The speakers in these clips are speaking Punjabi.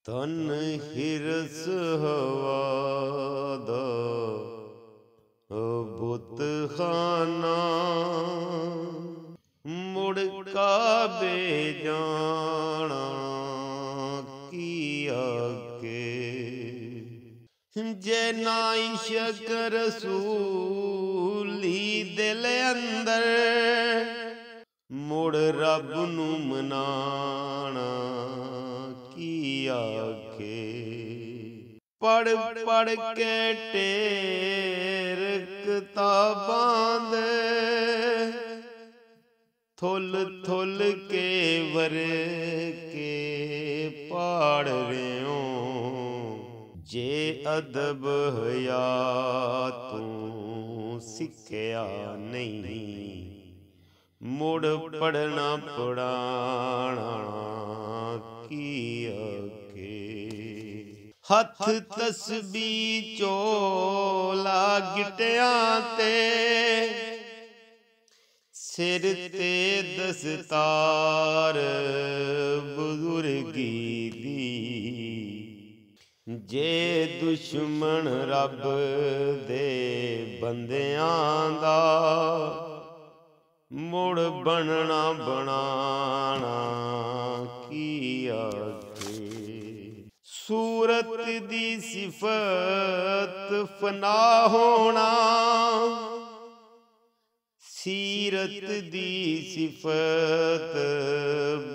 ਤਨ ਹਿਰਸ ਹਵਾ ਦਾ ਬੁੱਤ ਖਾਨਾ, ਮੁੜ ਕਾਬੇ ਜਾਣਾ ਕੀ ਆਗੇ। ਜੇ ਨਾ ਇਸ਼ਕ ਰਸੂਲੀ ਦਿਲ ਅੰਦਰ, ਮੁੜ ਰੱਬ ਨੂੰ ਮਨਾਣਾ ਕੀ ਆਗੇ। ਪੜ ਪੜ ਕੇ ਢੇਰ ਕਿਤਾਬਾਂ ਦੇ, ਥੁੱਲ ਥੁੱਲ ਕੇ ਵਰ ਕੇ ਪਾੜ ਰਿਓ। ਜੇ ਅਦਬ ਹਯਾ ਤੂੰ ਸਿੱਖਿਆ ਨਹੀਂ, ਮੁੜ ਪੜਨਾ ਪੜਾਣਾ ਕੀ ਆਗੇ। ਹੱਥ ਤਸਬੀਹ ਝੋਲਾ ਗਿੱਟਿਆਂ ਤੇ, ਸਿਰ ਤੇ ਦਸਤਾਰ ਬਜ਼ੁਰਗੀ ਦੀ। ਜੇ ਦੁਸ਼ਮਣ ਰੱਬ ਦੇ ਬੰਦਿਆਂ ਦਾ, ਮੁੜ ਬਣਨਾ ਬਣਾਣਾ ਕੀ ਆਗੇ। ਸੂਰਤ ਦੀ ਸਿਫਤ ਫਨਾ ਹੋਣਾ, ਸੀਰਤ ਦੀ ਸਿਫਤ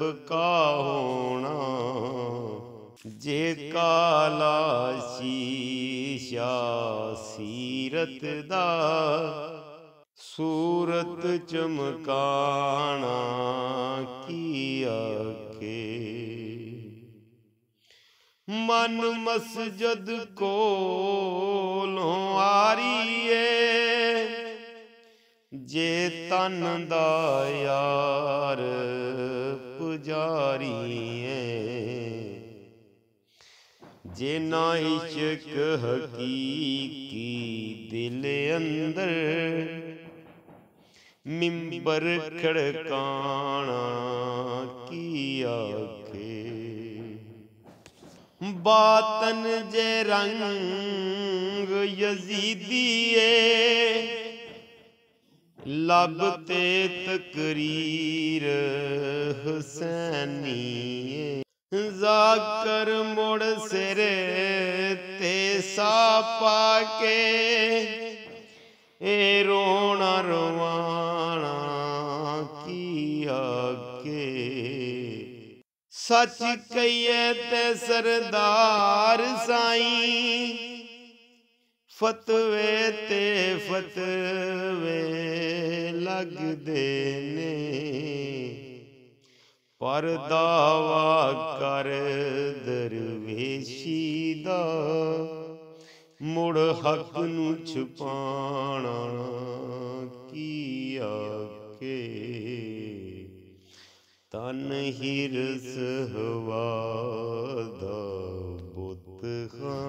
ਬਕਾ ਹੋਣਾ। ਜੇ ਕਾਲਾ ਸ਼ੀਸ਼ਾ ਸੀਰਤ ਦਾ, ਸੂਰਤ ਚਮਕਾਣਾ ਕੀ ਆਗੇ। ਮਨ ਮਸਜਦ ਕੋਲੋਂ ਆਰੀਏ, ਜੇ ਤਨ ਦਾ ਯਾਰ ਪੁਜਾਰੀਏ। ਜੇ ਨਾ ਇਸ਼ਕ ਹਕੀਕੀ ਦਿਲ ਅੰਦਰ, ਮਿੰਬਰ ਖੜਕਾਣਾ ਕੀ ਆਗੇ। ਬਾਤਨ ਜੇ ਰੰਗ ਯਜ਼ੀਦੀਏ, ਲੱਭ ਤੇ ਤਕਰੀਰ ਹੁਸੈਨੀਏ। ਜ਼ਾਕਰ ਮੁੜ ਸਿਰ ਤੇ ਸਾ ਪਾ ਕੇ, ਇਹ ਰੋਣਾ ਰਵਾਣਾ ਕੀ ਆਗੇ। ਸੱਚ ਕਹੀਏ ਤੇ ਸਰਦਾਰ ਸਾਈਂ, ਫਤਵੇ ਤੇ ਫਤਵੇ ਲੱਗਦੇ ਨੇ। ਪਰ ਦਾਵਾ ਕਰ ਦਰਵੇਸ਼ੀ ਦਾ, ਮੁੜ ਹੱਕ ਨੂੰ ਛੁਪਾਣਾ ਕੀ ਆਗੇ। ਤਨ ਹਿਰਸ ਹਵਾ ਦਾ ਬੁੱਤ ਖਾਨਾ।